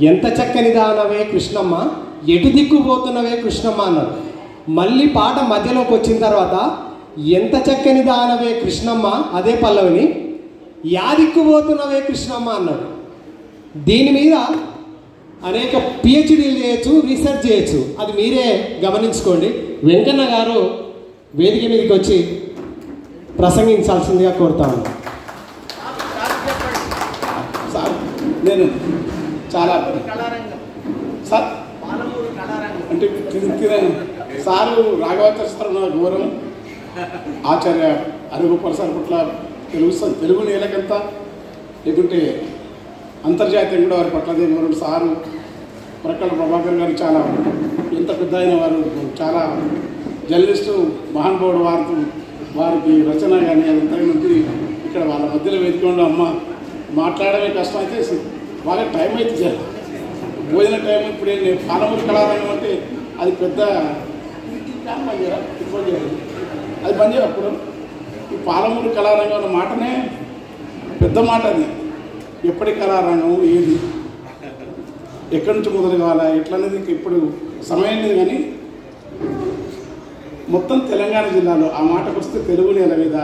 ఎంత చక్కని దానవే కృష్ణమ్మ, ఎటు దిక్కుపోతున్నవే కృష్ణమ్మ అన్నాడు. మళ్ళీ పాట మధ్యలోకి వచ్చిన తర్వాత ఎంత చక్కని దానవే కృష్ణమ్మ అదే పల్లవిని యా దిక్కుపోతున్నవే కృష్ణమ్మ అన్నాడు. దీని మీద అనేక పిహెచ్డీలు చేయొచ్చు, రీసెర్చ్ చేయొచ్చు, అది మీరే గమనించుకోండి. వెంకన్న గారు వేదిక మీదకి వచ్చి ప్రసంగించాల్సిందిగా కోరుతాను. సార్ నేను చాలా సార్ అంటే సారు రాఘవాచార్య సార్ నా గౌరవం, ఆచార్య హరిగోపాల్ సార్ పట్ల తెలుగు నేలకంతా లేకుంటే అంతర్జాతీయంగా కూడా వారి పట్ల గౌరవం. సారు ప్రక్కల ప్రభాకర్ గారు చాలా ఎంత పెద్ద అయిన వారు, చాలా జర్నలిస్టు మహానుభావుడు, వారికి రచన కానీ అదంతా నుండి ఇక్కడ వాళ్ళ మధ్యలో వేదికలో అమ్మ మాట్లాడమే కష్టం అయితే బాగా టైం అయితే భోజన టైం. ఇప్పుడు నేను పాలమూరు కళారంగం అంటే అది పెద్ద అది బంద్ చేయప్పుడు ఈ పాలమూరు కళారంగం అన్న మాటనే పెద్ద మాట. అది ఎప్పటి కళారంగం, ఏది ఎక్కడి నుంచి మొదలు కావాలా ఎట్లా అనేది ఇప్పుడు సమయం లేదు. కానీ మొత్తం తెలంగాణ జిల్లాలో ఆ మాటకు వస్తే తెలుగు నేల మీద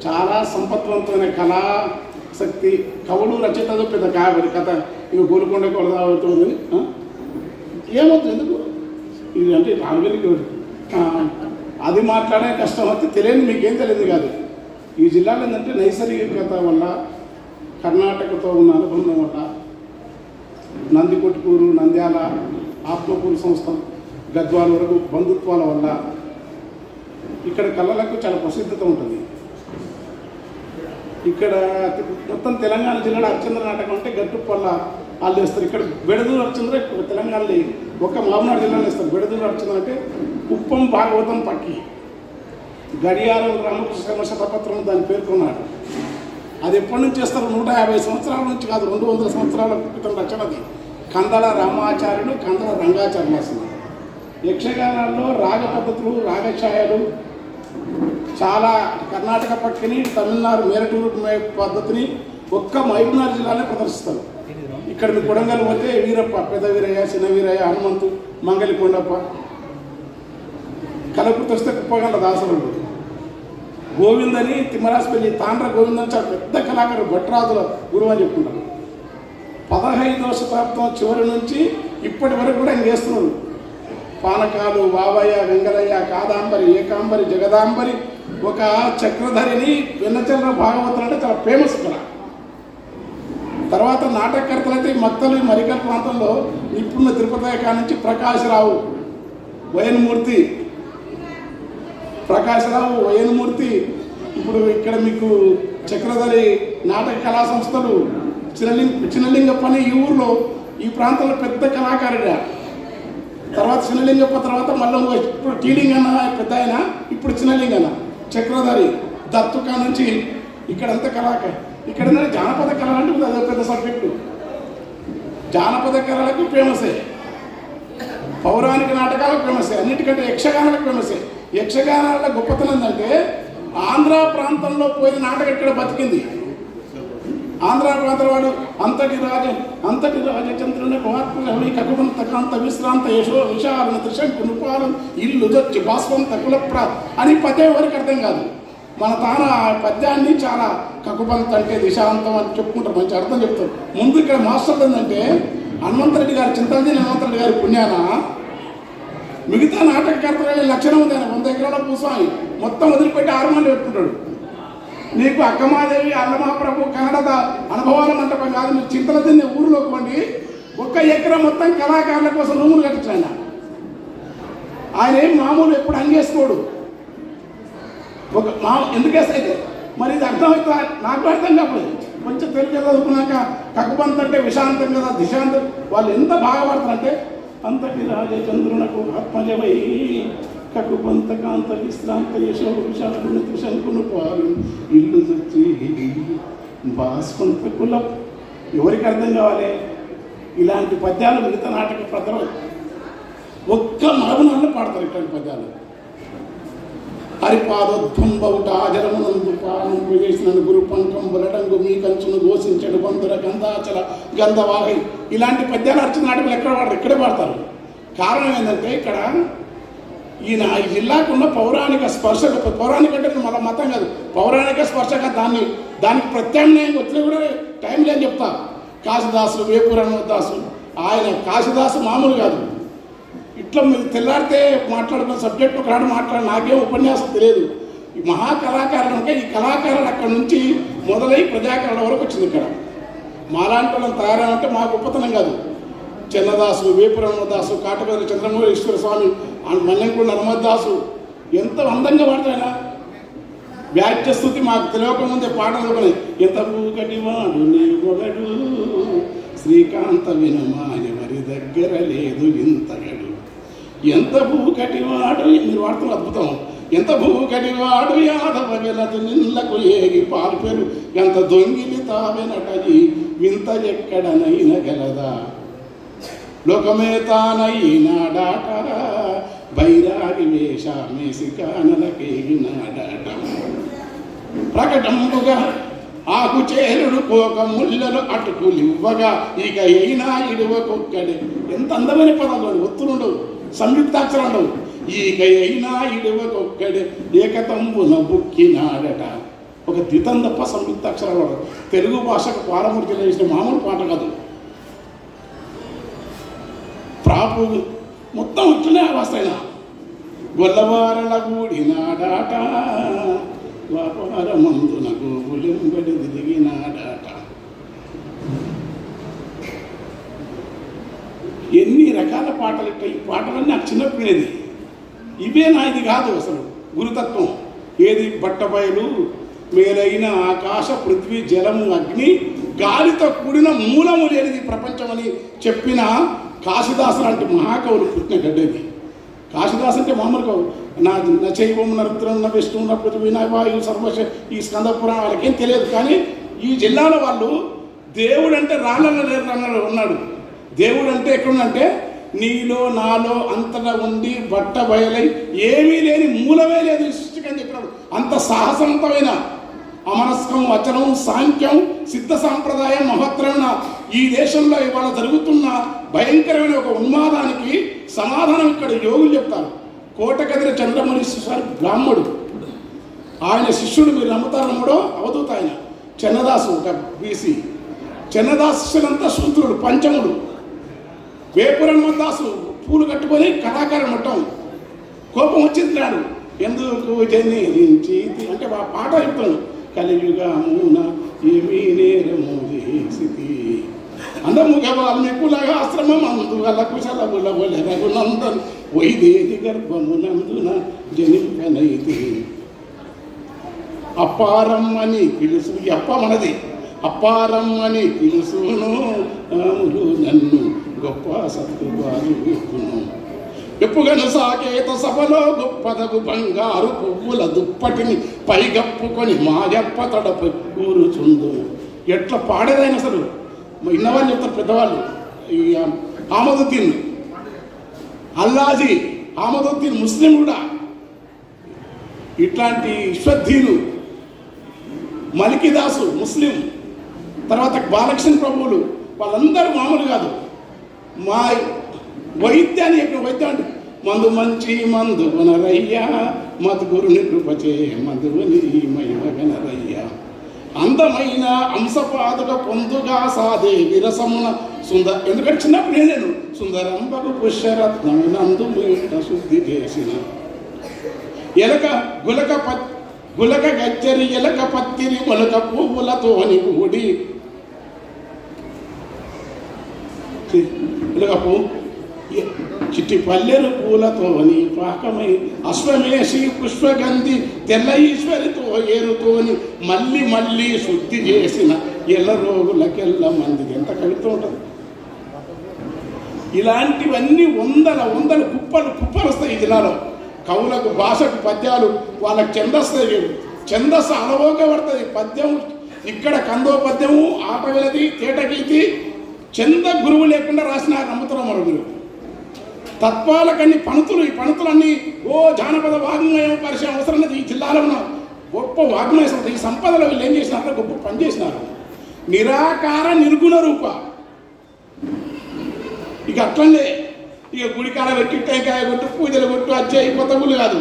చాలా సంపత్వంతమైన కళాశక్తి, కవులు రచయితలు పెద్ద కావరి కథ ఇక గోలుకొండ కొలదావుతుంది ఏమవుతుంది ఎందుకు ఇది అంటే నాలుగేళ్ళకి అది మాట్లాడే కష్టం అయితే తెలియదు, మీకేం తెలియదు కాదు. ఈ జిల్లాలో ఏంటంటే నైసర్గికత వల్ల, కర్ణాటకతో ఉన్న అనుబంధం వల్ల, నందికొట్కూరు, నంద్యాల, ఆత్మకూరు సంస్థ, గద్వాల వరకు బంధుత్వాల వల్ల ఇక్కడ కళలకు చాలా ప్రసిద్ధత ఉంటుంది. ఇక్కడ మొత్తం తెలంగాణ జిల్లాలో అర్చంద్ర నాటకం అంటే గట్టుపల్ల వాళ్ళు వేస్తారు. ఇక్కడ బెడదూరు అర్చంద్ర తెలంగాణలో ఒక మామనాడు జిల్లాలో వేస్తారు. బెడదూరు అర్చంద్ర అంటే కుప్పం భాగవతం పక్కి గడియారం రామకృష్ణ శతపత్రం దాన్ని పేర్కొన్నాడు. అది ఎప్పటి నుంచి చేస్తారు? 150 సంవత్సరాల నుంచి కాదు, 200 సంవత్సరాల క్రితం రచన. అది కందల రామాచార్యుడు, కందల రంగాచార్యులు రాసింది. యక్షగానాల్లో రాగ పద్ధతులు, రాగఛాయలు చాలా కర్ణాటక పక్కని, తమిళనాడు మేరటూరు పద్ధతిని ఒక్క మహబూబ్నగర్ జిల్లాలో ప్రదర్శిస్తారు. ఇక్కడ మీ కొడంగల్ పోతే వీరప్ప, పెద్ద వీరయ్య, చిన్న వీరయ్య, హనుమంతు, మంగళి కొండప్ప, కలకుర్తి వస్తే కుప్పగండ్ల దాసరుడు, గోవిందని తిమ్మరాజపల్లి, తాండ్ర గోవిందని చాలా పెద్ద కళాకారుడు, భట్రాజుల గురువు అని చెప్పుకుంటారు. 15వ శతాబ్దం చివరి నుంచి ఇప్పటి వరకు కూడా ఆయన చేస్తున్నారు. పానకాలు, వావయ్య, వెంగళయ్య, కాదాంబరి, ఏకాంబరి, జగదాంబరి, ఒక చక్రధరిని, వెన్నచంద్ర భాగవతులు అంటే చాలా ఫేమస్ ఇక్కడ. తర్వాత నాటకకర్తలు అయితే మత్తలు, మరికల్ ప్రాంతంలో ఇప్పుడున్న తిరుపతి కాడ నుంచి ప్రకాశరావు, వయనమూర్తి, ప్రకాశరావు, వయనమూర్తి, ఇప్పుడు ఇక్కడ మీకు చక్రధరి నాటక కళా సంస్థలు, చిన్నలింగప్ప అని ఈ ఊర్లో ఈ ప్రాంతంలో పెద్ద కళాకారుడు. తర్వాత చిన్నలింగప్ప తర్వాత మళ్ళీ ఇప్పుడు టీలింగన్న పెద్ద ఆయన, ఇప్పుడు చిన్నలింగన్న, చక్రధరి, దత్తుక నుంచి ఇక్కడంతా కళాకారు. ఇక్కడ జానపద కళ అంటే అదే పెద్ద సబ్జెక్టు. జానపద కళలకు ఫేమసే, పౌరాణిక నాటకాలకు ఫేమసే, అన్నిటికంటే యక్షగానాలకు ఫేమసే. యక్షగానాల గొప్పతనం ఏంటంటే ఆంధ్ర ప్రాంతంలో పోయిన నాటకం ఇక్కడ బతికింది. ఆంధ్ర ప్రాంతం వాడు అంతటి రాజచంద్రుని కుమార్తె కకుబంత కాంత విశ్రాంత యశో విశాలను త్రిశంకు నుపాలం ఇల్లు దొచ్చి భాస్వంత కులప్ర అని పదే వరకు అర్థం కాదు. మన తాను ఆ పద్యాన్ని చాలా కకుబంత అంటే దిశాంతం అని చెప్పుకుంటారు, మంచి అర్థం చెప్తారు. ముందు ఇక్కడ మాస్టర్ ఏంటంటే హనుమంతరెడ్డి గారు, చింతాజీ హనుమంతరెడ్డి గారి పుణ్యాన మిగతా నాటకకర్తలు లక్షణం ఉంది. ఆయన 100 ఎకరాల భూస్వామి మొత్తం వదిలిపెట్టి 6 మంది పెట్టుకుంటాడు. నీకు అక్కమాదేవి, అల్లమహాప్రభు, కన్నడ అనుభవాల మంటపం కాదు, మీరు చింతల తిన్న ఊరిలోకి వండి 1 ఎకరం మొత్తం కళాకారుల కోసం రూములు కట్టించాడు. ఆయన ఏం మామూలు ఎప్పుడు అంగేసుకోడు. ఎందుకేస్తే మరి ఇది అర్థమవుతా నాకు అర్థం కాదు. కొంచెం తెలుగు చదువుకున్నాక కకుబంత అంటే విశాంతం కదా, దిశాంతం. వాళ్ళు ఎంత బాగా పడతారంటే అంతటి రాజచంద్రునకు ఆత్మజవై కకుబంత కాంత విశ్రాంత యశో విశాలను త్రిశంకును పాలు ఇల్లు వచ్చి భాస్వంత కులం. ఎవరికి అర్థం కావాలి? ఇలాంటి పద్యాలు మిగతా నాటక ప్రజలు ఒక్క మరబునాల్లో పాడతారు. ఇట్లాంటి పద్యాలు హరిపాదోద్భంబవుట జలమునందు పానంపు చేసిన గురు పంకం బులటంగు మీ కంచును ఘోషించడు బంధుర గంధాచల గంధవాహి. ఇలాంటి పద్యాలు అర్చన నాటకాలు ఎక్కడ వాడతారు, ఇక్కడే వాడతారు. కారణం ఏంటంటే ఇక్కడ ఈయన ఈ జిల్లాకున్న పౌరాణిక స్పర్శకు, పౌరాణిక అంటే మన మతం కాదు, పౌరాణిక స్పర్శగా దానికి ప్రత్యామ్నాయం వచ్చినా కూడా టైం లేని చెప్తా. కాశిదాసు, వేపూరి హనుమదాసు, ఆయన కాశిదాసు మామూలు కాదు. ఇట్లా మీరు తెల్లారితే మాట్లాడుకున్న సబ్జెక్ట్ ఒకనాడు మాట్లాడి నాకేం ఉపన్యాసం తెలియదు. ఈ మహాకళాకారులు అంటే ఈ కళాకారులు అక్కడ నుంచి మొదలై ప్రజాకరణ వరకు వచ్చింది. ఇక్కడ మాలాంటి వాళ్ళని తయారంటే మా గొప్పతనం కాదు. చెన్నదాసు, వేపూరి హనుమదాసు, కాటవేరు చంద్రమౌళీశ్వర స్వామి, మల్లెంకొండ హనుమదాసు ఎంత అందంగా పాడతాయన. వ్యాఖ్యస్థుతి మాకు తెలియకముందే పాటలు ఎంత పూకటి వాడు నీ మొగడు శ్రీకాంత వినుమా ఎవరి దగ్గర లేదు ఇంతగడు, ఎంత భూకటివాడు మీరు వాడుతున్న అద్భుతం. ఎంత భూకటివాడు యాదవ వెలదు నిల్లకు ఏగి పాల్పెరు ఎంత దొంగిలి తావెనటది వింత ఎక్కడనైన గలదా లోకమే తానైనాడాట బైరాగి వేష మేసికానలకేగినాడాట ప్రకటంపుగా ఆకు చేరుడు కోక ముళ్ళలు అటుకులివ్వగా ఇక అయినా ఇడువకొక్కడే. ఎంత అందమైన పదాలు, ఒత్తులుండవు, సంయుక్తాక్షరం ఉండవు. ఈక అయినా ఇడువకొక్కడే ఏకతంబున బుక్కినాడట. ఒక ద్వితం తప్ప సంయుక్తాక్షరాలు ఉండవు. తెలుగు భాషకు పారమూర్తి చేసిన మామూలు పాట కాదు. ప్రాపు మొత్తం ఇట్లనే అవస్థ. గొల్లవారల గూడినాడాట వ్యాపారమందున గోపులెంబడి తిరిగినాడాట. ఎన్ని రకాల పాటలు ఇట్లా. ఈ పాటలన్నీ నాకు చిన్నప్పుడేది. ఇవే నా ఇది కాదు అసలు గురుతత్వం. ఏది బట్టబయలు మేలైన ఆకాశ పృథ్వీ జలము అగ్ని గాలితో కూడిన మూలము లేనిది ప్రపంచం అని చెప్పిన కాశిదాసు లాంటి మహాకవులు పుట్టిన గడ్డది. కాశిదాసు అంటే మామూలు కవు. నా చైవం నరుద్రం నా విష్ణు నా పృథ్వీ నా వాయువు సర్వశ ఈ స్కంద పురాణం వాళ్ళకేం తెలియదు. కానీ ఈ జిల్లాలో వాళ్ళు దేవుడు అంటే రాళ్ళలో లేరు ఉన్నాడు. దేవుడు అంటే ఎక్కడుందంటే నీలో నాలో అంతటా ఉండి బట్ట బయలై ఏమీ లేని మూలమే లేదు సృష్టికి అని చెప్పినాడు. అంత సాహసవంతమైన అమనస్కం, వచనం, సాంఖ్యం, సిద్ధ సాంప్రదాయం మహత్తరమైన ఈ దేశంలో ఇవాళ జరుగుతున్న భయంకరమైన ఒక ఉన్మాదానికి సమాధానం ఇక్కడ యోగులు చెప్తారు. కోటకదిరి చంద్రమౌళీశ్వర బ్రాహ్మడు, ఆయన శిష్యుడు, మీరు నమ్ముతారు నమ్ముడో అవధూత. ఆయన చెన్నదాసు ఒక బీసీ. చెన్నదాసు శిష్యులంతా శూద్రుడు, పంచముడు. వేపూరి హనుమదాసు పూలు కట్టుకొని కళాకారం మొట్టం. కోపం వచ్చింది. ఎందుకు జనించి అంటే పాట చెప్తాను. కలియుగమున ఏమీ నేరము చేసితి అందముగ వాల్మీకులగా ఆశ్రమం అందువల్ల కుశలముల వలె రఘునందన్ వైదేహి గర్భమునందున జనింపనైతి. అప్పారం అని పిలుసు, అప్ప మనది, అప్పారం అని పిలుసును రాములు నన్ను గొప్ప సత్తువారును. ఎప్పుగను సాకేత సభలో గొప్పదగు బంగారు పువ్వుల దుప్పటిని పైగప్పుకొని మాయప్ప తడపై కూరుచుందు. ఎట్లా పాడేదైనా అసలు ఇన్నవాళ్ళు చెప్తారు పెద్దవాళ్ళు. ఈ అహ్మదుద్దీన్ అల్లాజీ అహ్మదుద్దీన్ ముస్లిం కూడా. ఇట్లాంటి విశ్వద్దీను మలికిదాసు ముస్లిం, తర్వాత బాలకృష్ణ ప్రభువులు, వాళ్ళందరూ మామూలు కాదు. మా వైద్యాన్ని చెప్పిన వైద్యం అంటే మందు మంచి మందు వనరయ్యా మధుగురుని కృపచే మధువని మహిమగనరయ్యా అందమైన అంశపాదుక పొందుగా సాదే విరసమున సుందర. ఎందుకంటే చిన్నప్పుడు నేను సుందరంబకు పుష్యరత్నమునందు శుద్ధి చేసిన ఎలక గులక గచ్చరి ఎలక పత్తిరి మొలక పువ్వులతోని కూడి ఎలకపు చిట్టి పల్లెరు పూలతోని పాకమై అశ్వమేషి పుష్పగంధి తెల్ల ఈశ్వరితో ఏరుతోని మళ్ళీ మళ్ళీ శుద్ధి చేసిన ఎల్ల రోగులకెల్ల మందికి. ఎంత కవిత్వం ఉంటుంది. ఇలాంటివన్నీ వందల కుప్పలు వస్తాయి ఈ జిల్లాలో. కవులకు, భాషకు పద్యాలు, వాళ్ళకి ఛందస్సు అలవోగా పడుతుంది. పద్యం ఇక్కడ కందో పద్యము, ఆటవిలది, తేటగీతి, చంద గురువు లేకుండా రాసిన నమ్ముతున్నాం. మీరు తత్వాలకన్ని పణుతులు, ఈ పణుతులన్నీ జానపద వాగ్మయం పరిచయం అవసరం లేదు. ఈ జిల్లాలో ఉన్న గొప్ప వాగ్మయ సంపద, ఈ సంపదలో వీళ్ళు ఏం చేసినారు, గొప్ప పని చేసినారు. నిరాకార నిర్గుణ రూప. ఇక అట్లనే ఇక గుడికాడ పెట్టి టెంకాయ కొట్టు, పూజలు కొట్టు, అచ్చేయి కొత్త గుళ్ళు కాదు.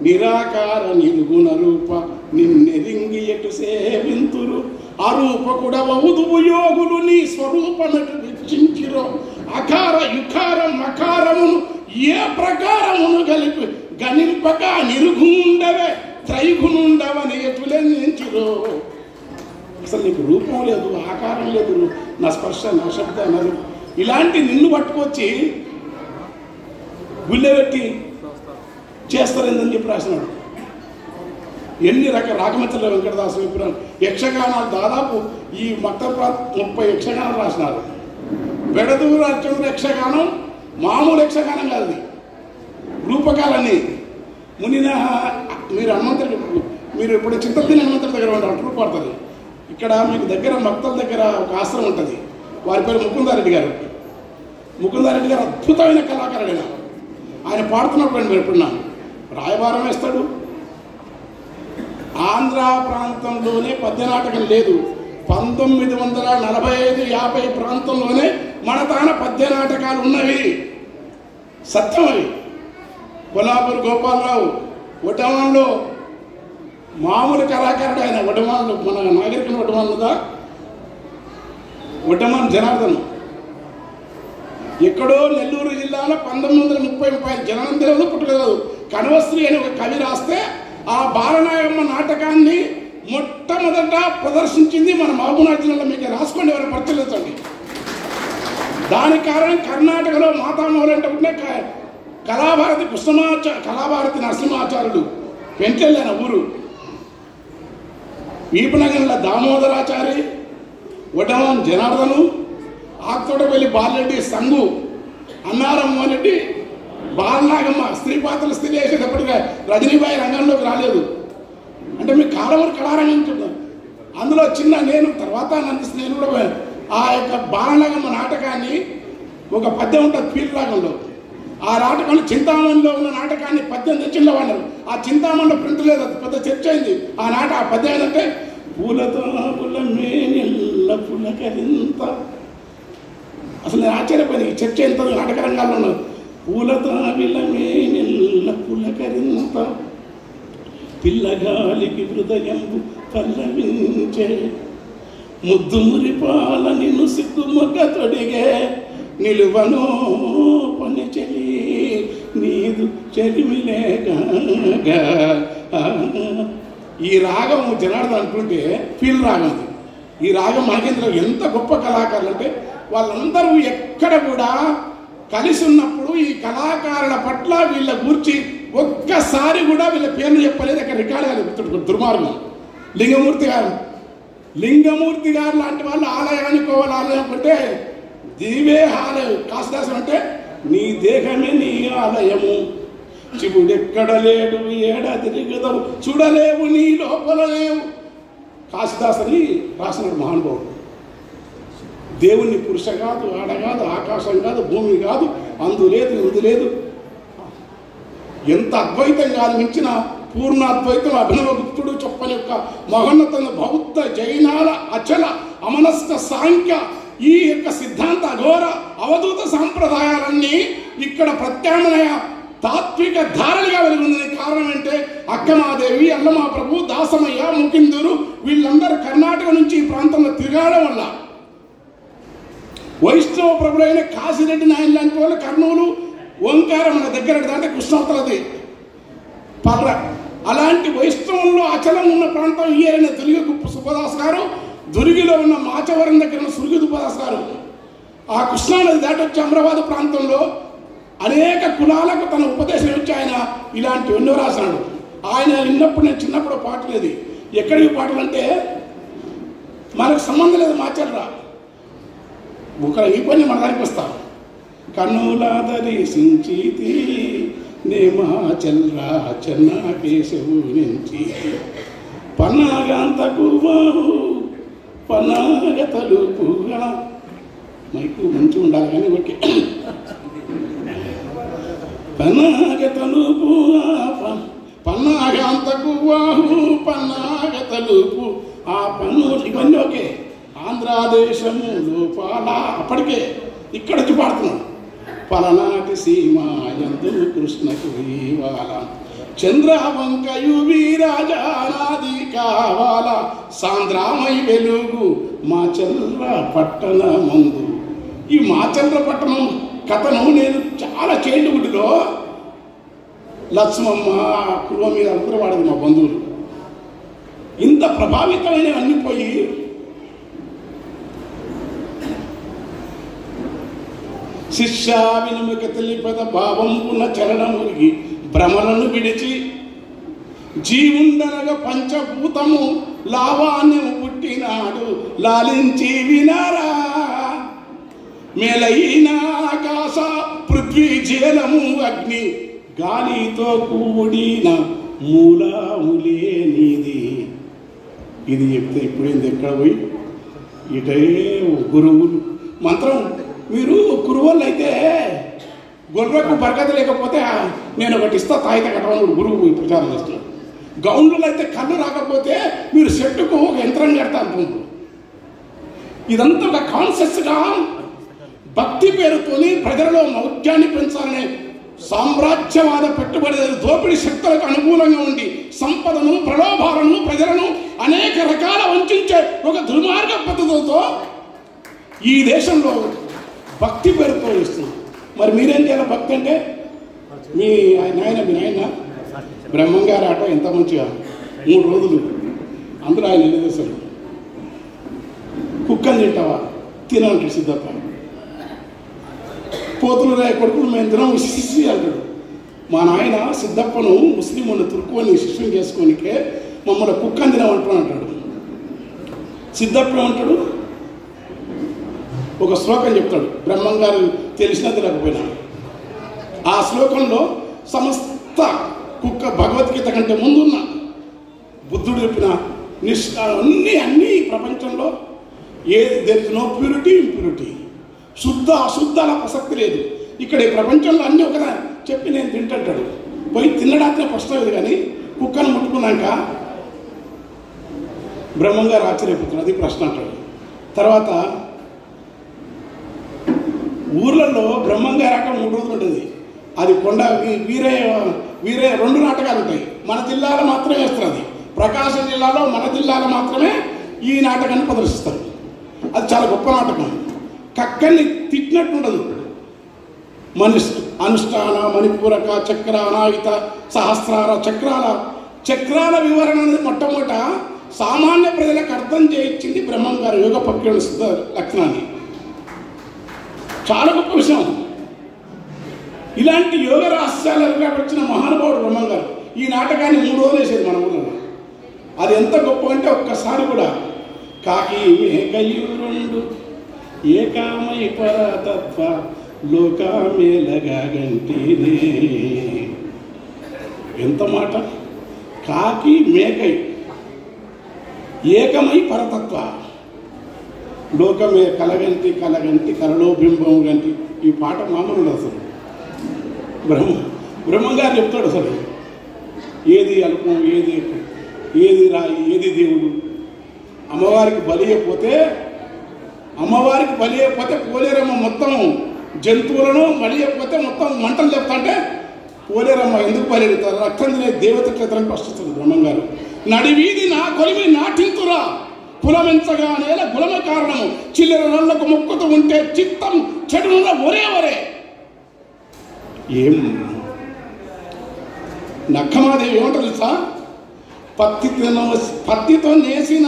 నిరాకార నిర్గుణ రూప నిన్నెరింగి ఎటు సేవింతురు అరూప కూడా వౌదువు యోగులు నీ స్వరూపనటు వీక్షించిరో అకార యుకార మకారమును ఏ ప్రకారమును కలిపి గణింపక నిరుగుండవే త్రైగుణుండవని ఎటులెంచిరో. అసలు నీకు రూపం లేదు, ఆకారం లేదు, నా స్పర్శ, నా శబ్ద, నా ఇలాంటి నిన్ను పట్టుకొచ్చి గుళ్ళెబెట్టి చేస్తారేందని చెప్పి రాసినాడు. ఎన్ని రాగమచల వెంకటదాసు చెప్పినాడు. యక్షగానాలు దాదాపు ఈ మొత్తం 30 యక్షగానాలు రాసినారు. బెడదూరు రాజచంద్ర యక్షగానం మామూలు యక్షగానం కాదు, రూపకాలన్నీ. మునిన మీరు హనుమంతుడు, మీరు ఇప్పుడు చింతలదిని హనుమంతుడి దగ్గర ఉంటారు, ట్రూప్ పడుతుంది. ఇక్కడ మీకు దగ్గర మక్తల దగ్గర ఒక ఆశ్రమం ఉంటుంది, వారి పేరు ముకుందారెడ్డి గారు. ముకుందారెడ్డి గారు అద్భుతమైన కళాకారుడైన. ఆయన పాడుతున్నప్పుడు మీరు ఎప్పుడున్నా రాయబారం వేస్తాడు. ఆంధ్ర ప్రాంతంలోనే పద్యనాటకం లేదు. 1945-50 ప్రాంతంలోనే మన తాన పద్యనాటకాలు ఉన్నవి, సత్యం అవి. కొల్లాపూర్ గోపాలరావు వడ్డమాన్లో మామూలు కళాకారుడు ఆయన. వడ్డమాన్లు మన నాగరికన వడ్డమాన్లుగా వడ్డమాన్ జనార్దన్ ఎక్కడో నెల్లూరు జిల్లాలో 1930 జనం తెలియదు, పుట్టలేదు. కణవశ్రీ అని ఒక కవి రాస్తే ఆ బాలనాయమ్మ నాటకాన్ని మొట్టమొదట ప్రదర్శించింది మన మహబూబ్నగర్ జిల్లాలో. మీకు రాసుకోండి, ఎవరైనా పరిచయించండి. దానికి కారణం కర్ణాటకలో మాతామహులు అంటే ఉంటే కళాభారతి కళాభారతి నరసింహాచార్యుడు పెంచెల్లి అనే ఊరు. వీపనగర్ల దామోదరాచారి, వడ్డమాన్ జనార్దను, ఆక్తోటపల్లి బాలరెడ్డి సంగు, అన్నారం మోహన్రెడ్డి, బాలనాగమ్మ. స్త్రీ పాత్రలు స్త్రీ చేసేటప్పటిగా రజనీబాయి రంగంలోకి రాలేదు. అంటే మీకు కాలవరి కళారంగం చెప్తాను. అందులో చిన్న నేను తర్వాత నేను కూడా ఆ యొక్క బాలనాగమ్మ నాటకాన్ని ఒక పద్యం ఉంటుంది ఫీల్ రాగంలో. ఆ నాటకాన్ని చింతామణిలో ఉన్న నాటకాన్ని పద్యం తెచ్చిలో వాడినారు. ఆ చింతామణిలో ప్రింట్ లేదు, అది పెద్ద చర్చ అయింది. ఆ పద్యం ఏంటంటే పూలతో మేనిల్ల పులకరింత. అసలు నేను ఆశ్చర్యపోయింది, ఈ చర్చ ఎంత నాటక రంగాల్లో ఉన్నది. పూలతో మేనిల్ల పులకరింత పిల్లగాలికి హృదయంబు పల్లవించే ముద్దు మురిపాల నిన్ను సిగ్గు మొగ్గ తొడిగే నిలువనో పని చెలి నీదు చెలిమిలేగా. ఈ రాగం జనార్దన్ అనుకుంటే ఫీల్ రాగం. ఈ రాగం మనకేంద్ర ఎంత గొప్ప కళాకారులు అంటే వాళ్ళందరూ ఎక్కడ కూడా కలిసి ఉన్నప్పుడు ఈ కళాకారుల పట్ల వీళ్ళ గురించి ఒక్కసారి కూడా వీళ్ళ పేర్లు చెప్పలేదు. అక్కడ రికార్డు కాదు, దుర్మార్గం. లింగమూర్తి గారు లాంటి వాళ్ళు ఆలయానికి ఆలయం అంటే దీవే ఆలయం. కాశిదాసం అంటే నీ దేహమే నీ ఆలయము, శివుడెక్కడ లేడు ఏడ తిరుగుదవు చూడలేవు నీ లోపల లేవు. కాశిదాసని రాసినాడు మహానుభావుడు. దేవుణ్ణి పురుష కాదు, ఆడ కాదు, ఆకాశం కాదు, భూమి కాదు, అందు లేదు ఇందు లేదు. ఎంత అద్వైతం కాదు మించిన పూర్ణ అద్వైతం అభినవ గుప్తుడు చెప్పని యొక్క మహోన్నత బౌద్ధ జైనాల అచల అమనస్క సాంఖ్య ఈ యొక్క సిద్ధాంత అఘోర అవధూత సాంప్రదాయాలన్నీ ఇక్కడ ప్రత్యామ్నాయ తాత్విక ధారణగా వెలుగుందని కారణం అంటే అక్కమాదేవి, అల్లమాప్రభు, దాసమయ్య, ముకిందూరు వీళ్ళందరూ కర్ణాటక నుంచి ఈ ప్రాంతంలో తిరగడం వల్ల వైష్ణవ ప్రభులైన కాశిరెడ్డి నాయన లాంటి వాళ్ళు కర్నూలు, ఓంకార మన దగ్గర దాంట్లో కృష్ణావతలది పర్ర అలాంటి వైష్ణవంలో అచలం ఉన్న ప్రాంతం ఈ అయిన దుర్గి సుబ్బదాస్ గారు, దుర్గిలో ఉన్న మాచవరం దగ్గర ఉన్న సుర్గి సుబ్బదాస్ గారు ఆ కృష్ణానది దాటి వచ్చి అమరావతి ప్రాంతంలో అనేక కులాలకు తన ఉపదేశం ఇచ్చి ఆయన ఇలాంటి ఎన్నో రాశాడు. ఆయన విన్నప్పుడు నేను చిన్నప్పుడు పాటలు లేదు. ఎక్కడికి పాటలు అంటే మనకు సంబంధం లేదు, మాచర్రా ఒక ఈ పని మన దానికి వస్తాం. కన్నులాదరిసించితి నేమాచల్రా చెన్న కేశవు నుంచి పన్నాగంతకు బాహు పన్నాగ తలుపుగా మైకు మంచి ఉండాలి కానీ ఓకే. పన్నాగ తలుపు పన్నాగంతకు వాహు పన్నాగ తలుపు ఆ పన్ను ఇవన్నీ ఓకే. ఆంధ్రదేశము లోపాల అప్పటికే ఇక్కడ వచ్చి పాడుతున్నాం. పలనాటి సీమ ఎందు కృష్ణకు ఇవాళ చంద్రవంకయు వీరాజానాది కావాల సాంద్రామై వెలుగు మాచంద్ర పట్టణ మందు. ఈ మాచంద్ర పట్టణం కథను నేను చాలా చైల్డ్హుడ్లో లక్ష్మమ్మ కురువ మీద అందరూ వాడదు మా బంధువులు. ఇంత ప్రభావితమైన అన్ని పోయి శిష్య వినుముక తెలిపద భావం ఉన్న చరణమురిగి భ్రమలను విడిచి జీవుండనగా పంచభూతము లావాణ్యము పుట్టినాడు లాలించి వినారా మేలైన ఆకాశ పృథ్వీ జలము అగ్ని గాలితో కూడిన మూలములే నీది. ఇది చెప్తే ఇప్పుడేంది ఎక్కడ పోయి ఇటే గురువులు మంత్రం. మీరు గురువులు అయితే గొర్రెకు బరకత లేకపోతే నేను ఒకటి ఇస్తా తాయిత కట్టమని గురువు ప్రచారం చేస్తున్నాడు. గౌండ్లు అయితే కళ్ళు రాకపోతే మీరు చెట్టుకు ఒక యంత్రం కడతా అంటున్నారు. ఇదంతా ఒక కాన్షియస్గా భక్తి పేరుతోని ప్రజలలో మౌఢ్యాన్ని పెంచాలనే సామ్రాజ్యవాద పెట్టుబడి దోపిడీ శక్తులకు అనుకూలంగా ఉండి సంపదను ప్రలోభాలను ప్రజలను అనేక రకాల వంచే ఒక దుర్మార్గ పద్ధతులతో ఈ దేశంలో భక్తి పేరుతో ఇస్తున్నారు. మరి మీరేం చేయాలి? భక్తి అంటే మీ నాయన బ్రహ్మంగారి ఆట ఎంత మంచిగా 3 రోజులు అందరూ ఆయన నిలదీశారు. కుక్కని తింటావా? తినంటాడు సిద్ధప్ప. పోతులు రాయ కొడుకులు మేము తినం విసిసి అంటాడు. మా నాయన సిద్ధప్పను ముస్లింను తురుకుని శిష్యం చేసుకోనికే మమ్మల్ని కుక్కని తినమంటాడు అంటాడు. సిద్ధప్ప ఏమంటాడు? ఒక శ్లోకం చెప్తాడు, బ్రహ్మంగారు తెలిసినా తెలియకపోయినా. ఆ శ్లోకంలో సమస్త కుక్క భగవద్గీత కంటే ముందున్న బుద్ధుడు చెప్పిన అన్ని ప్రపంచంలో there is no purity impurity, శుద్ధ అశుద్ధాల ప్రసక్తి లేదు. ఇక్కడ ఈ ప్రపంచంలో అన్నీ ఒకదా చెప్పి నేను తింటాడు. పోయి తినడానికే ప్రశ్న లేదు. కానీ కుక్కను ముట్టుకున్నాక బ్రహ్మంగారు ఆశ్చర్యపోతున్నాడు. అది ప్రశ్న అంటాడు. తర్వాత ఊర్లలో బ్రహ్మంగారి ఆట 3 రోజులు ఉంటుంది. అది కొండ వీరే 2 నాటకాలు ఉంటాయి. మన జిల్లాలో మాత్రమే వేస్తారు. అది ప్రకాశం జిల్లాలో మన జిల్లాలో మాత్రమే ఈ నాటకాన్ని ప్రదర్శిస్తారు. అది చాలా గొప్ప నాటకం. కక్కల్ని తిట్టినట్టు ఉండదు. అనుష్ఠాన మణిపూరక చక్ర అనాయుత సహస్రార చక్రాల వివరణ అనేది మొట్టమొదట సామాన్య ప్రజలకు అర్థం చేయించింది బ్రహ్మంగారు యోగ ప్రక్రియ సిద్ధ లక్షణాన్ని. చాలా గొప్ప విషయం. ఇలాంటి యోగ రహస్యాలుగా వచ్చిన మహానుభావుడు బ్రహ్మంగారు. ఈ నాటకాన్ని 3 రోజులు వేసేది మన ఊళ్ళో. అది ఎంత గొప్ప అంటే ఒక్కసారి కూడా కాకి మేకయురుండు ఏకామై పరతత్వ లోకామేలగా గంటినే. ఎంత మాట! కాకి మేకై ఏకమై పరతత్వ లోకమే కలగంటి కలలో బింబం గంటి. ఈ పాట మామూలు అసలు బ్రహ్మంగారు చెప్తాడు. అసలు ఏది అల్పం, ఏది రాయి, ఏది దేవుడు. అమ్మవారికి బలి అయిపోతే పోలేరమ్మ మొత్తం జంతువులను బలి అయిపోతే మొత్తం మంటలు చెప్తా అంటే పోలేరమ్మ ఎందుకు బలి అవుతారు? రక్తం తినే దేవత క్షేత్రాన్ని ప్రశ్నిస్తుంది బ్రహ్మంగారు. నడివీధి నా కొలిమి నాటింతురా కులమించగా నేల కులమ కారణము చిల్లర నల్లకు మొక్కుతూ ఉంటే చిత్తం చెడున ఒరే ఏం నక్కమాదేవి ఏమంటారు తెలుసా? పత్తితో నేసిన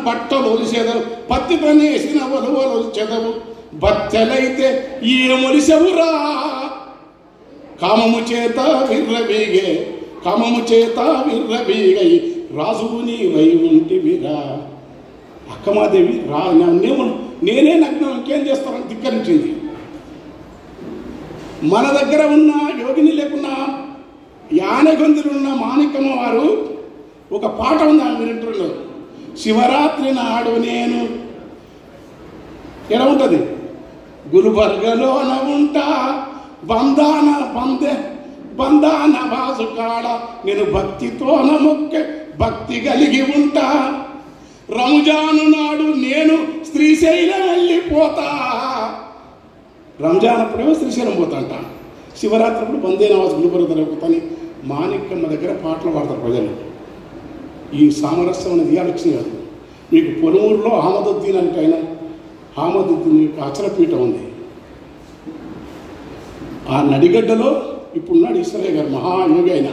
బట్టలు ఒలిసేదవు, పత్తితో నేసిన ఒలువలు ఒలిచెదవు, బత్తెలైతే ఏమొలిసెవురా కామము చేత విర్రబీగై రాజుని వై ఉంటివిరా. అక్కమాదేవి నేనే నగ్నం ఇంకేం చేస్తారని ధిక్కరించింది. మన దగ్గర ఉన్న యోగిని లేకున్నా యానగొందులున్న మాణిక్యమ్మ వారు ఒక పాట ఉంది ఆమె వింటున్నారు. శివరాత్రి నాడు నేను ఎలా ఉంటుంది? గురుబర్గలోన ఉంటా బంధాన వాసు కాడ నేను భక్తితో నమొక్కే భక్తి కలిగి ఉంటా. రంజాను నాడు నేను శ్రీశైలం వెళ్ళిపోతా. రంజాన్ అప్పుడేమో శ్రీశైలం పోతా అంట, శివరాత్రి అప్పుడు బందే నవాజ్ గురుబరు తరపుతని మాణిక్యమ్మ దగ్గర పాటలు పాడతారు ప్రజలు. ఈ సామరస్యం అనేది ఆలోచన కాదు. మీకు పొరుమూరులో అహ్మదుద్దీన్ అంటే ఆయన అహ్మదుద్దీన్ యొక్క అచలపీఠం ఉంది. ఆ నడిగడ్డలో ఇప్పుడున్నాడు ఈశ్వరయ్య గారు, మహాయోగి ఆయన,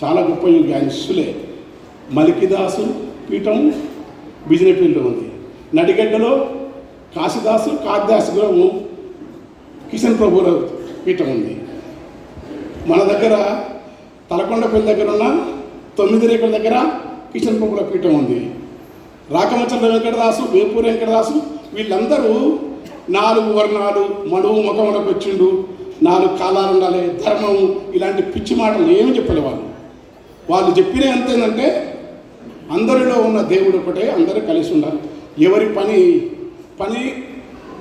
చాలా గొప్ప యోగి. ఆయన శిష్యులే. మలికిదాసు పీఠం బిజినపల్లిలో ఉంది. నడిగడ్డలో కాశీదాసు కాద్దాసులో కిషన్ ప్రభురావు పీఠం ఉంది. మన దగ్గర తలకొండపల్లి దగ్గర ఉన్న 9 రేకుల దగ్గర కిషన్ ప్రభుల పీఠం ఉంది. రాకమచంద్ర వెంకటదాసు, వేపూరి వెంకటదాసు వీళ్ళందరూ 4 వర్ణాలు, మడువు ముఖములకు వచ్చిండు, 4 కాలాలు ఉండాలి, ధర్మం, ఇలాంటి పిచ్చి మాటలు ఏమి చెప్పలే వాళ్ళు చెప్పిన ఎంత ఏంటంటే అందరిలో ఉన్న దేవుడు ఒకటే, అందరూ కలిసి ఉండాలి. ఎవరి పని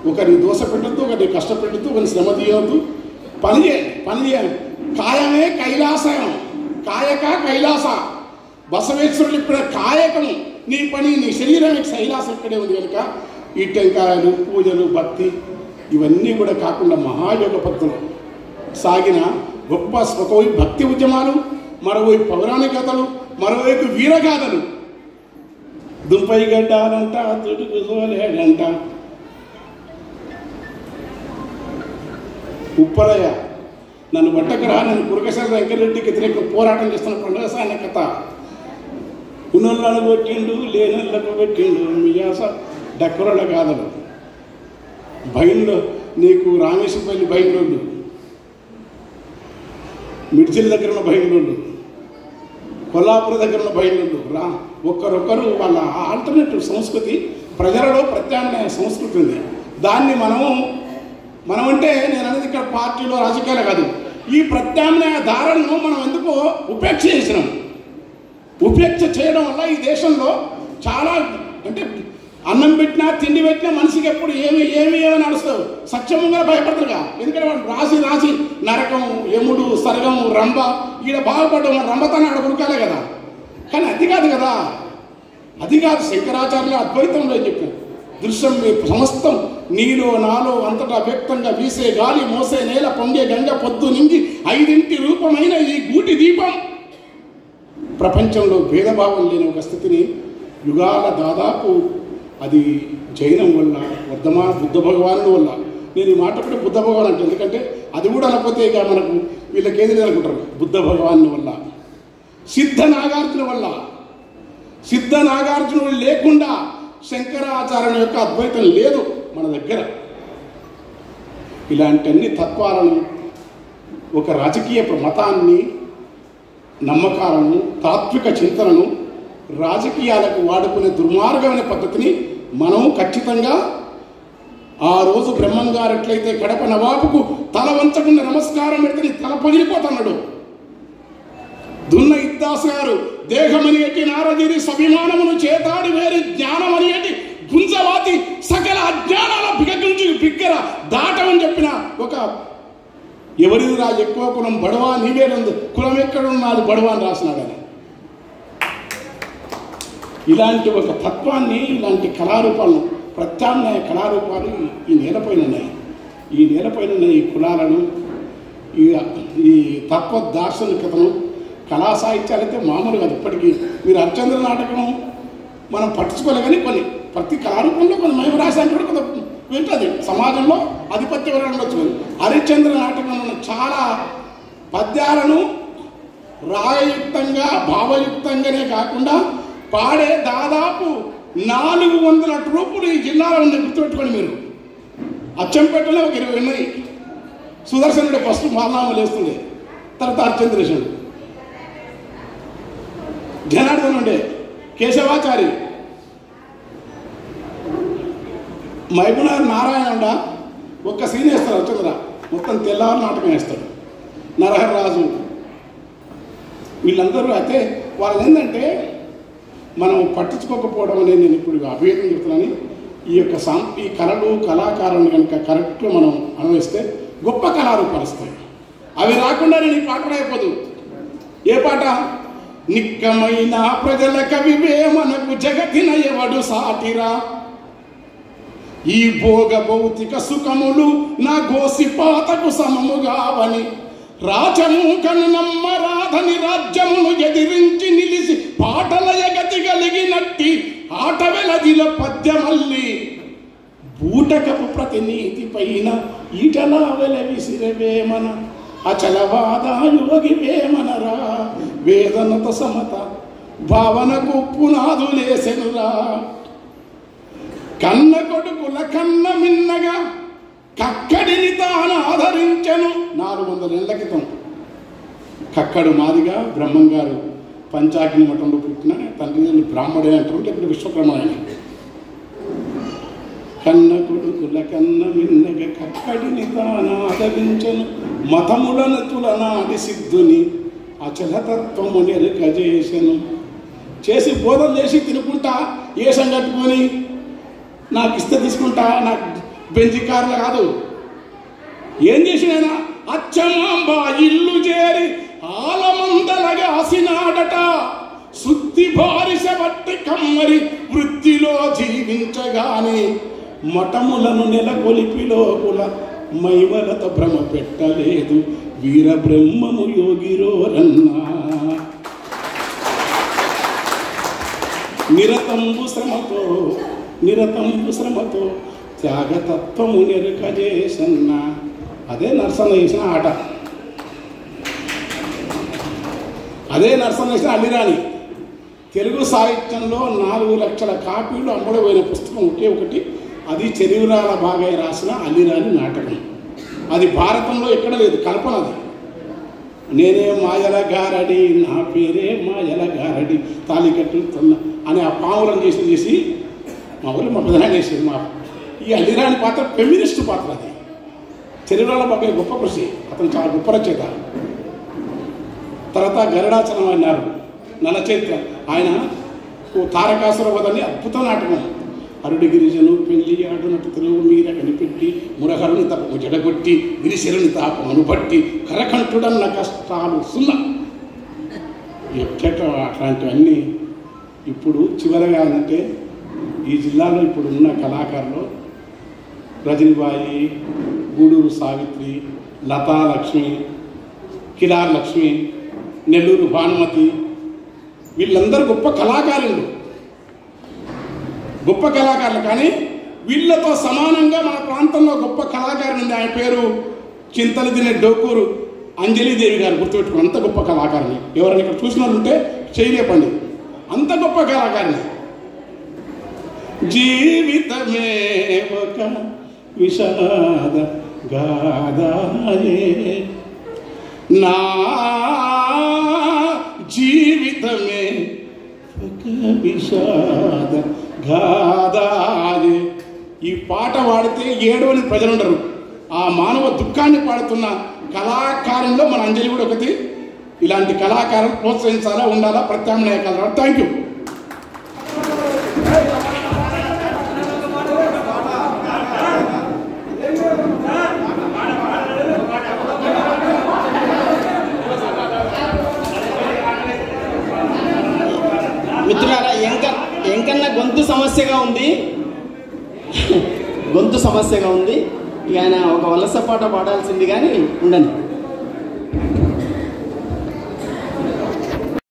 ఒకరిని దోష పెట్టద్దు, ఒకరిని కష్టపెట్టద్దు, ఒకరిని శ్రమ తీయవద్దు. పని చేయాలి. కాయమే కైలాసం, కాయక కైలాస. బసవేశ్వరులు ఇప్పుడు కాయకం నీ పని, నీ శరీరం కైలాసం ఇక్కడే ఉంది కనుక ఈ టెంకాయలు, పూజలు, భక్తి ఇవన్నీ కూడా కాకుండా మహాయోగ భక్తులు సాగిన గొప్ప ఒకవైపు భక్తి ఉద్యమాలు, మరోవైపు పౌరాణికతలు, మరోవైపు వీరగాథలు. దుంపై గడ్డాలంట, తుడుకులేడంట, ఉప్పలయ్య నన్ను వట్టకరా, నన్ను కురకశాల వెంకరెడ్డికి వ్యతిరేక పోరాటం చేస్తున్న పండుగ కథ. ఉన్నోళ్ళను కొట్టిండు, లేనోళ్ళకు పెట్టిండు, మియాస డక్కరల గాథలు. బయలులో నీకు రామేశ్వరపల్లి బయలుళ్ళు, మిడ్చిల దగ్గర ఉన్న బయలుళ్ళు, కొల్లాపురం దగ్గర ఉన్న బయలుళ్ళు, ఒక్కరొక్కరు వాళ్ళ ఆల్టర్నేటివ్ సంస్కృతి, ప్రజలలో ప్రత్యామ్నాయ సంస్కృతి ఉంది. దాన్ని మనం అంటే నేను అనేది ఇక్కడ పార్టీలో రాజకీయాలు కాదు, ఈ ప్రత్యామ్నాయ ధారణను మనం ఎందుకో ఉపేక్ష చేసినాం. ఉపేక్ష చేయడం వల్ల ఈ దేశంలో చాలా అంటే అన్నం పెట్టినా తిండి పెట్టినా మనిషికి ఎప్పుడు ఏమి నడుస్తావు, సత్యముగా భయపడతారుగా. ఎందుకంటే వాళ్ళు రాసి నరకం, యముడు, సర్గం, రంభ ఈడ బాగుపడ్డం, రంభతన ఆడ ఉరకాలే కదా. కానీ అది కాదు కదా, అది కాదు. శంకరాచార్యులు అద్వైతంలో చెప్పారు, దృశ్యం మీ సమస్తం నీలో నాలో అంతటా వ్యక్తంగా వీసే గాలి, మోసే నేల, పొంగే గంగ, పొద్దు నింగి 5 రూపమైన ఈ గూటి దీపం. ప్రపంచంలో భేదభావం లేని ఒక స్థితిని యుగాల దాదాపు అది జైనం వల్ల, బుద్ధ భగవానుడి వల్ల. నేను ఈ మాట కూడా బుద్ధ భగవాన్ అంటే, ఎందుకంటే అది కూడా అనకపోతే ఇక మనకు వీళ్ళకి ఏది అనుకుంటారు. బుద్ధ భగవాను వల్ల, సిద్ధ నాగార్జునుడు లేకుండా శంకరాచార్యుని యొక్క అద్వైతం లేదు మన దగ్గర. ఇలాంటి అన్ని తత్వాలను, ఒక రాజకీయ మతాన్ని, నమ్మకాలను, తాత్విక చింతనను రాజకీయాలకు వాడుకునే దుర్మార్గమైన పద్ధతిని మనం ఖచ్చితంగా ఆ రోజు బ్రహ్మం గారు ఎట్లయితే కడప నవాబుకు తల వంచకుండా నమస్కారం పెడితే తల పగిలిపోతున్నాడు. దున్న ఇద్దాస్ గారు దేహమని ఎట్టి నారదిరి స్వాభిమానమును చేతాడి వేరి జ్ఞానమని ఎట్టి గుంజవాతి సకల అజ్ఞానాల బిగ్గర దాటమని చెప్పిన ఒక ఎవరిది రా ఎక్కువ కులం బడవా నీవేనందు కులం ఎక్కడున్నది బడవా అని రాసినాడని. ఇలాంటి ఒక తత్వాన్ని, ఇలాంటి కళారూపాలను, ప్రత్యామ్నాయ కళారూపాలు ఈ నేలపైన ఉన్నాయి. ఈ కులాలను, ఈ తత్వ దార్శనికతను, కళా సాహిత్యాలు అయితే మామూలు కాదు. ఇప్పటికీ మీరు హరిశ్చంద్ర నాటకం మనం పట్టించుకోలే, కానీ ప్రతి కళారూపంలో కొన్ని మేము రాసానికి కూడా కొంత వింటుంది. సమాజంలో ఆధిపత్యం ఎవరైనా ఉండొచ్చు. హరిశ్చంద్ర నాటకంలో చాలా పద్యాలను రాగయుక్తంగా, భావయుక్తంగానే కాకుండా పాడే దాదాపు 400 ట్రూపులు ఈ జిల్లాలో ఉన్నాయి. గుర్తుపెట్టుకోండి మీరు. అచ్చంపేటలో ఒక 20 ఉన్నాయి. సుదర్శనుడు ఫస్ట్ మాలనామలు వేస్తుండే, తర్వాత హరిశ్చంద్రేశుడు, జనార్దన్ ఉండే, కేశవాచారి, మైబునార్ నారాయణ ఉండ. ఒక్క సీన్ వేస్తారు హరిశ్చంద్ర, మొత్తం తెల్లవారు నాటకం వేస్తాడు. నరహరరాజు, వీళ్ళందరూ. అయితే వాళ్ళు ఏంటంటే మనం పట్టించుకోకపోవడం అనేది నేను ఇప్పుడు అభేదం చెప్తున్నాను. ఈ కళలు, కళాకారులను కనుక కరెక్ట్గా మనం అనుభవిస్తే గొప్ప కళారూపాలు వస్తాయి. అవి రాకుండా నేను ఈ పాట అయిపోదు. ఏ పాట? నిక్కమైన ప్రజల కవివే మనకు జగతిన ఎవడు సాటిరా, ఈ భోగ భౌతిక సుఖములు నా గోసి పాతకు సమముగావని, రాజమూకను నమ్మరాధని రాజ్యమును ఎదిరించి నిలిచి పాటల ఎగతి కలిగినట్టి ఆట వెలదిల పద్యమల్లి, బూటకపు ప్రతినీతి పైన ఈటలా వెల విసిరవేమన, అచలవాద యోగి వేమనరా, వేదనత సమత భావనకు పునాదులేసెనురా, కన్న కొడుకుల కన్న మిన్నగా కక్కడిని తాను ఆదరించెను. 400 ఏళ్ల క్రితం కక్కడు మాదిగా బ్రహ్మం గారు పంచాగ్ని మఠంలో పుట్టిన తండ్రి బ్రాహ్మడే అంటారు, ఇప్పుడు విశ్వక్రమణ. కన్న కొడుకుల కన్న మిన్నగా కక్కడిని తాను ఆదరించెను, మతములను తులనాడి సిద్ధుని అచలతత్వము నెరుక చేసెను. చేసి బోధన చేసి తినుకుంటా ఏసం కట్టుకొని నాకు ఇస్తే తీసుకుంటా, నాకు బెంజి కార్లు కాదు. ఏం చేసినైనా అచ్చమాంబ ఇల్లు చేరి ఆలమందలగా ఆసినాడట, శుద్ధి బారిస బట్టి కమ్మరి వృత్తిలో జీవించగానే మఠములను నెలకొలిపి లోకుల మైమలత భ్రమ పెట్టలేదు వీర బ్రహ్మము యోగిరోరన్నా. నిరతంబు శ్రమతో త్యాగతత్వము నెరుక చేసన్నా. అదే నరసన్న చేసిన ఆట, అదే నరసన్న చేసిన అల్లిరాణి. తెలుగు సాహిత్యంలో 4 లక్షల కాపీలు అమ్మడమైన పుస్తకం ఒకే ఒకటి, అది చెరువురాల బాగయ్య రాసిన అల్లిరాణి నాటకం. అది భారతంలో ఎక్కడ లేదు, కల్పన. అది నేనే మాయల గారడి, నా పేరే మాయల గారడి, తాలికట్టుతున్న అని ఆ పాములను చేసి మా ఊళ్ళో మా ప్రధాని చేసేది. మా ఈ అల్లిరాణి పాత్ర ఫెమినిస్ట్ పాత్ర. అది చెరువురాల బాగయ్య గొప్ప కృషి, అతను చాలా గొప్ప రచయిత. తర్వాత గరుడాచలం అన్నారు నలచరిత్ర, ఆయన తారకాసుర వదని అద్భుత నాటకం. అరుడి గిరిజను పెళ్లి ఆడునట్టు తెలుగు మీర కనిపెట్టి మురహరుని తప్ప జడగొట్టి గిరిశరుని తాపమును బట్టి కరకంఠుడన్న కష్టాలు సున్నా. ఎట్ట అట్లాంటివన్నీ ఇప్పుడు చివరగా అంటే ఈ జిల్లాలో ఇప్పుడు ఉన్న కళాకారులు రజనీబాయి, గూడూరు సావిత్రి, లతా లక్ష్మి, కిలార్ లక్ష్మి, నెల్లూరు భానుమతి, వీళ్ళందరూ గొప్ప కళాకారులు, గొప్ప కళాకారులు. కానీ వీళ్ళతో సమానంగా మన ప్రాంతంలో గొప్ప కళాకారులు ఉంది. ఆయన పేరు చింతలు తినే డోకూరు అంజలీదేవి గారు, గుర్తుపెట్టుకుని. అంత గొప్ప కళాకారుని ఎవరైనా ఇక్కడ చూసిన వాళ్ళు ఉంటే చేయలేపండి, అంత గొప్ప కళాకారుని. జీవితమే ఒక విషాద గాథయే, నా జీవితమే ఒక విషాద గాథయే. ఈ పాట పాడితే ఏడవని ప్రజలు ఉండరు. ఆ మానవ దుఃఖాన్ని పాడుతున్న కళాకారంలో మన అంజలి కూడా ఒకటి. ఇలాంటి కళాకారం ప్రోత్సహించాలా, ఉండాలా, ప్రత్యామ్నాయ కళ. Thank you. మిత్రులారా, ఎంకన్నా గొంతు సమస్యగా ఉంది, గొంతు సమస్యగా ఉంది. ఇక ఆయన ఒక వలస పాట పాడాల్సింది కానీ ఉండండి.